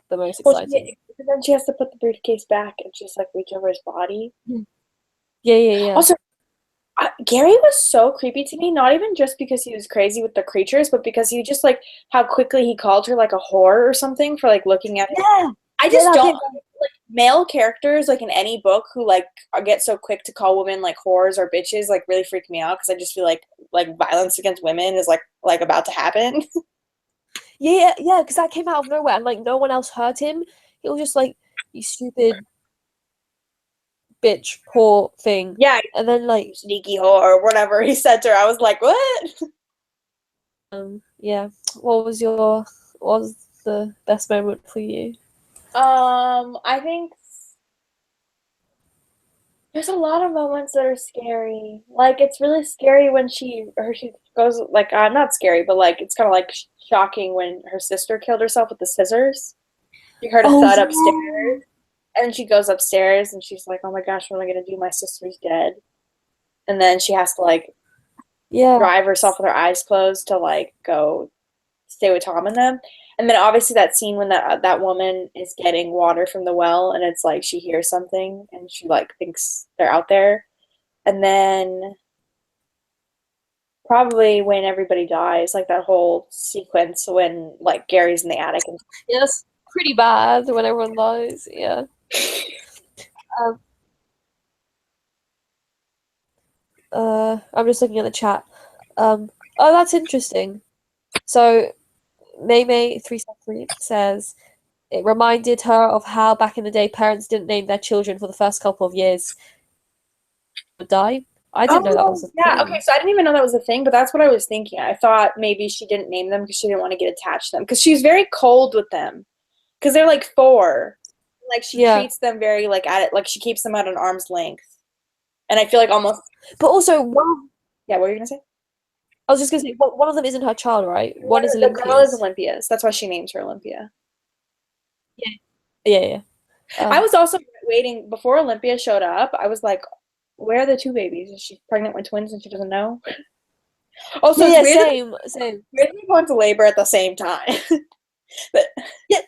[SPEAKER 2] the most
[SPEAKER 1] Well,
[SPEAKER 2] exciting.
[SPEAKER 1] then she has to put the briefcase back and just like reach over his body.
[SPEAKER 2] Yeah, yeah, yeah.
[SPEAKER 1] Also, Gary was so creepy to me, not even just because he was crazy with the creatures, but because he just like how quickly he called her like a whore or something for like looking at him.
[SPEAKER 2] Yeah.
[SPEAKER 1] I
[SPEAKER 2] Yeah,
[SPEAKER 1] just
[SPEAKER 2] that
[SPEAKER 1] don't
[SPEAKER 2] bit.
[SPEAKER 1] like male characters like in any book who like get so quick to call women like whores or bitches like really freak me out because I just feel like violence against women is like about to happen.
[SPEAKER 2] Yeah, yeah, because that came out of nowhere and like no one else heard him. He was just like, you stupid bitch, poor thing.
[SPEAKER 1] Yeah,
[SPEAKER 2] And then like
[SPEAKER 1] you sneaky whore or whatever he said to her. I was like, what?
[SPEAKER 2] yeah. What was the best moment for you?
[SPEAKER 1] I think there's a lot of moments that are scary. Like it's really scary when she goes like not scary, but like it's kind of like shocking when her sister killed herself with the scissors. She heard a
[SPEAKER 2] Oh
[SPEAKER 1] thud
[SPEAKER 2] yeah.
[SPEAKER 1] upstairs, and she goes upstairs and she's like, "Oh my gosh, what am I gonna do? My sister's dead." And then she has to like
[SPEAKER 2] Yeah.
[SPEAKER 1] drive herself with her eyes closed to like go stay with Tom and them. And then obviously that scene when that woman is getting water from the well and it's like she hears something and she like thinks they're out there. And then probably when everybody dies, like that whole sequence when like Gary's in the attic and
[SPEAKER 2] Yeah, that's pretty bad when everyone dies. Yeah. Um, I'm just looking at the chat. Oh, that's interesting. So May 373 says it reminded her of how back in the day parents didn't name their children for the first couple of years would die. I didn't know that
[SPEAKER 1] oh
[SPEAKER 2] was a
[SPEAKER 1] yeah, okay,
[SPEAKER 2] thing.
[SPEAKER 1] so I didn't even know that was a thing, but that's what I was thinking. I thought maybe she didn't name them because she didn't want to get attached to them because she's very cold with them because they're like four. Like she
[SPEAKER 2] Yeah.
[SPEAKER 1] treats them very like at it like she keeps them at an arm's length. And I feel like almost
[SPEAKER 2] But also
[SPEAKER 1] yeah, what were you gonna say?
[SPEAKER 2] I was just gonna say one of them isn't her child, right? One is
[SPEAKER 1] The girl is
[SPEAKER 2] Olympia's.
[SPEAKER 1] Olympia's. That's why she names her Olympia.
[SPEAKER 2] Yeah. Yeah, yeah.
[SPEAKER 1] I
[SPEAKER 2] Um,
[SPEAKER 1] was also waiting before Olympia showed up. I was like, where are the two babies? Is she pregnant with twins and she doesn't know? Also,
[SPEAKER 2] yeah,
[SPEAKER 1] it's
[SPEAKER 2] yeah,
[SPEAKER 1] weird that
[SPEAKER 2] same.
[SPEAKER 1] they go into labor at the same time. But
[SPEAKER 2] Yeah,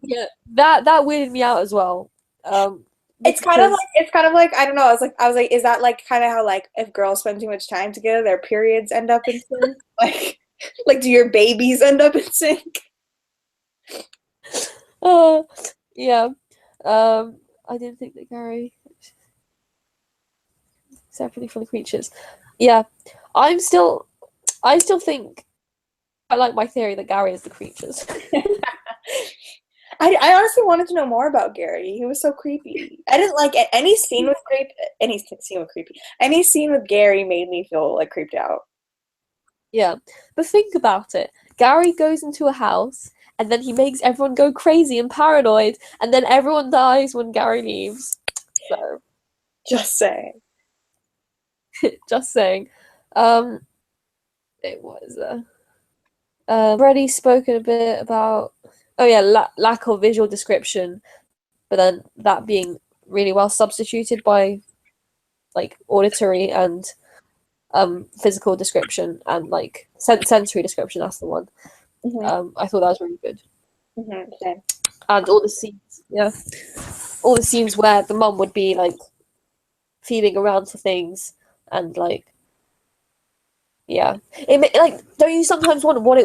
[SPEAKER 2] yeah. That weirded me out as well. Because
[SPEAKER 1] it's kind of like I don't know. I was like, is that like kind of how like if girls spend too much time together, their periods end up in sync? Like do your babies end up in sync?
[SPEAKER 2] oh yeah. I didn't think that Gary. separately from the creatures. Yeah, I still think I like my theory that Gary is the creatures.
[SPEAKER 1] I honestly wanted to know more about Gary. He was so creepy. I didn't like any scene with creepy. Any scene with Gary made me feel like creeped out.
[SPEAKER 2] Yeah, but think about it. Gary goes into a house, and then he makes everyone go crazy and paranoid, and then everyone dies when Gary leaves. So,
[SPEAKER 1] Just saying.
[SPEAKER 2] just saying. It was already spoken a bit about. Oh yeah, lack of visual description, but then that being really well substituted by like auditory and physical description and like sensory description. That's the one. I thought that was really good.
[SPEAKER 1] Same.
[SPEAKER 2] And all the scenes, yeah, all the scenes where the mum would be like feeling around for things and like, yeah, like don't you sometimes wonder what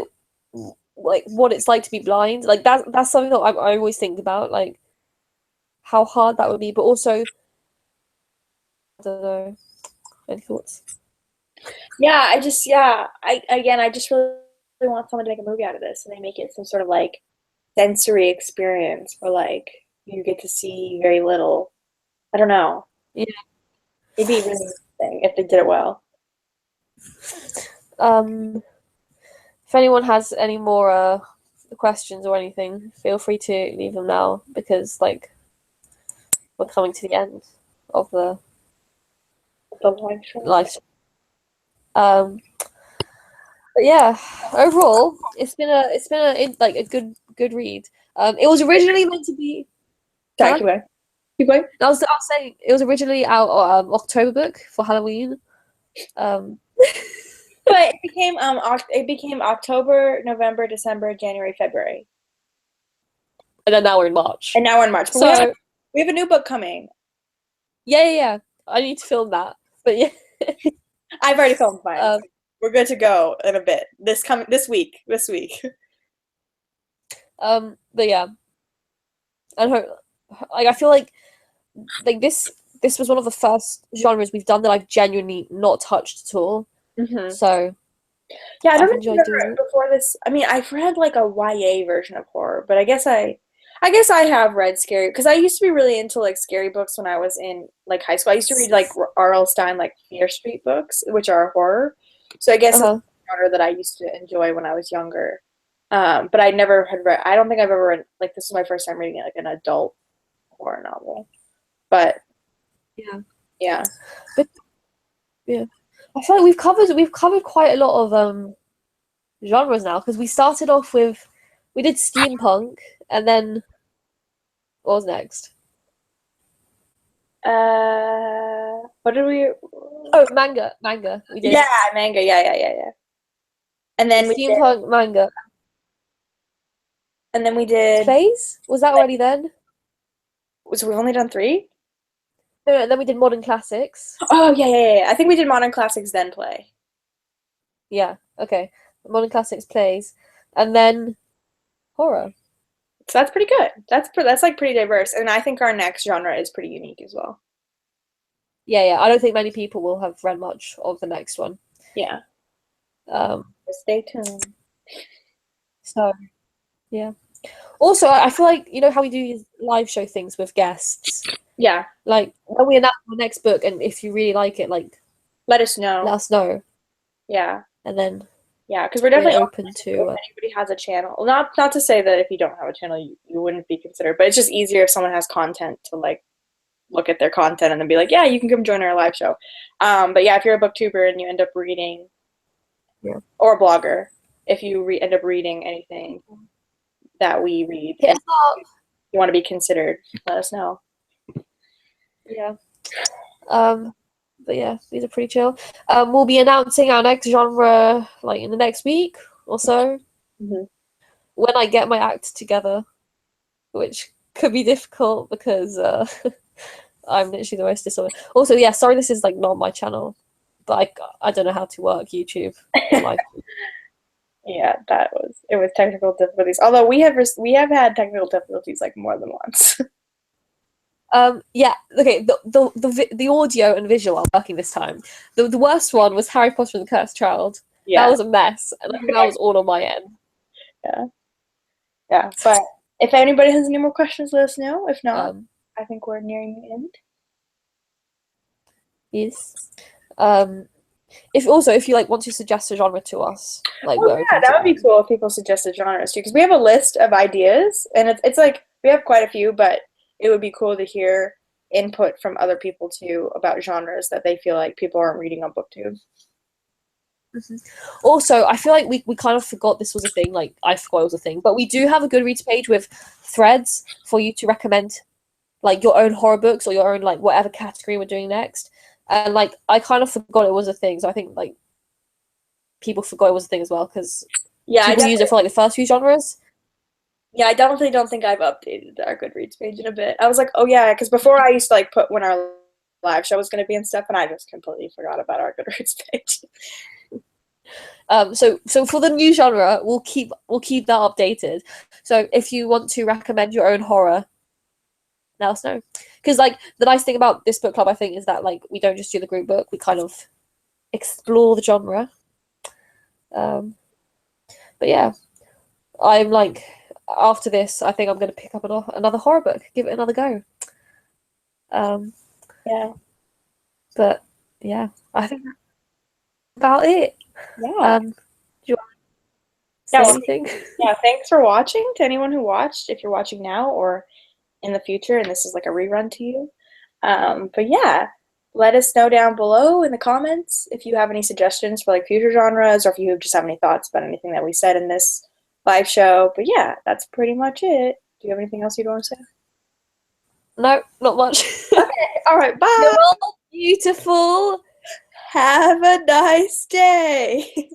[SPEAKER 2] it's like to be blind? Like that's something that I always think about, like how hard that would be, but also I don't know. Any thoughts?
[SPEAKER 1] Yeah, I just really want someone to make a movie out of this, and they make it some sort of like sensory experience where like you get to see very little. I don't know.
[SPEAKER 2] Yeah.
[SPEAKER 1] It'd be really interesting if they did it well.
[SPEAKER 2] If anyone has any more questions or anything, feel free to leave them now because like we're coming to the end of the
[SPEAKER 1] The live show.
[SPEAKER 2] live. But yeah, overall, it's been like a good read. It was originally meant to be.
[SPEAKER 1] Sorry,
[SPEAKER 2] Huh?
[SPEAKER 1] keep going. Keep going.
[SPEAKER 2] I was saying it was originally out October book for Halloween.
[SPEAKER 1] But it became October, November, December, January, February.
[SPEAKER 2] And then now we're in March.
[SPEAKER 1] And now we're in March. But
[SPEAKER 2] So
[SPEAKER 1] we have a new book coming.
[SPEAKER 2] yeah. I need to film that. But yeah.
[SPEAKER 1] I've already filmed mine. We're good to go in a bit. This week.
[SPEAKER 2] But yeah. And like I feel like this was one of the first genres we've done that I've genuinely not touched at all. So
[SPEAKER 1] yeah, I don't
[SPEAKER 2] enjoyed doing it
[SPEAKER 1] before this. I mean, I've read like a YA version of horror, but I guess I have read scary because I used to be really into like scary books when I was in like high school. I used to read like R.L. Stine like Fear Street books, which are horror. So I guess it's a genre that I used to enjoy when I was younger. But I never had read. I don't think I've ever read like this was my first time reading like an adult horror novel. But yeah.
[SPEAKER 2] But yeah, I feel like we've covered quite a lot of genres now because we started off with we did steampunk and then what was next?
[SPEAKER 1] What did we?
[SPEAKER 2] Oh, manga. We did.
[SPEAKER 1] Yeah, manga. Yeah. And then
[SPEAKER 2] steampunk, manga.
[SPEAKER 1] And then we did
[SPEAKER 2] plays. Was that already then?
[SPEAKER 1] So we've only done 3?
[SPEAKER 2] No, and then we did modern classics.
[SPEAKER 1] Oh yeah. I think we did modern classics then play.
[SPEAKER 2] Yeah. Okay. Modern classics plays, and then horror.
[SPEAKER 1] So that's pretty good. That's like pretty diverse, and I think our next genre is pretty unique as well.
[SPEAKER 2] Yeah. I don't think many people will have read much of the next one.
[SPEAKER 1] Yeah. Stay tuned.
[SPEAKER 2] So, yeah. Also, I feel like you know how we do these live show things with guests.
[SPEAKER 1] Yeah.
[SPEAKER 2] Like when we announce the next book, and if you really like it, like
[SPEAKER 1] let us know. Yeah.
[SPEAKER 2] And then
[SPEAKER 1] because we're definitely
[SPEAKER 2] open to
[SPEAKER 1] if anybody has a channel. Not to say that if you don't have a channel, you wouldn't be considered, but it's just easier if someone has content to like look at their content and then be like, yeah, you can come join our live show. But yeah, if you're a booktuber and you end up reading, or a blogger, if you end up reading anything that we read, you want to be considered, let us know.
[SPEAKER 2] Yeah. But yeah, these are pretty chill. We'll be announcing our next genre like in the next week or so. When I get my act together, which could be difficult because I'm literally the most disorganized. Also, yeah, sorry, this is like not my channel, but I don't know how to work YouTube.
[SPEAKER 1] Yeah, it was technical difficulties. Although we have had technical difficulties like more than once.
[SPEAKER 2] Yeah, okay, the audio and visual are working this time. The worst one was Harry Potter and the Cursed Child. That
[SPEAKER 1] Yeah.
[SPEAKER 2] was a mess, and that was all on my end.
[SPEAKER 1] Yeah. Yeah. But if anybody has any more questions, let us know. If not,
[SPEAKER 2] Um,
[SPEAKER 1] I think we're nearing the end.
[SPEAKER 2] yes. Um, if you like want to suggest a genre to us, like
[SPEAKER 1] Oh
[SPEAKER 2] we're
[SPEAKER 1] yeah,
[SPEAKER 2] open to
[SPEAKER 1] that would
[SPEAKER 2] that.
[SPEAKER 1] be cool if people suggested genres too, because we have a list of ideas, and it's like we have quite a few, but it would be cool to hear input from other people too about genres that they feel like people aren't reading on BookTube.
[SPEAKER 2] Mhm. Also, I feel like we kind of forgot this was a thing. Like I forgot it was a thing, but we do have a Goodreads page with threads for you to recommend like your own horror books or your own like whatever category we're doing next. And like I kind of forgot it was a thing, so I think like people forgot it was a thing as well because
[SPEAKER 1] Yeah, I
[SPEAKER 2] people use it
[SPEAKER 1] definitely.
[SPEAKER 2] for like the first few genres.
[SPEAKER 1] Yeah, I definitely don't think I've updated our Goodreads page in a bit. I was like, oh yeah, because before I used to like put when our live show was going to be and stuff, and I just completely forgot about our Goodreads page.
[SPEAKER 2] So for the new genre, we'll keep that updated. So if you want to recommend your own horror, let us know. Because like the nice thing about this book club, I think, is that like we don't just do the group book; we kind of explore the genre. Um, but yeah, I'm like after this, I think I'm going to pick up another horror book, give it another go. Um,
[SPEAKER 1] Yeah,
[SPEAKER 2] but yeah, I think that's about it.
[SPEAKER 1] yeah,
[SPEAKER 2] Do you want to
[SPEAKER 1] yeah.
[SPEAKER 2] say
[SPEAKER 1] Well,
[SPEAKER 2] anything?
[SPEAKER 1] yeah. Thanks for watching to anyone who watched. If you're watching now or in the future, and this is like a rerun to you. But yeah, let us know down below in the comments if you have any suggestions for like future genres, or if you just have any thoughts about anything that we said in this live show. But yeah, that's pretty much it. Do you have anything else you'd want to say?
[SPEAKER 2] No, not much.
[SPEAKER 1] Okay, all right,
[SPEAKER 2] You're
[SPEAKER 1] bye.
[SPEAKER 2] all beautiful.
[SPEAKER 1] Have a nice day.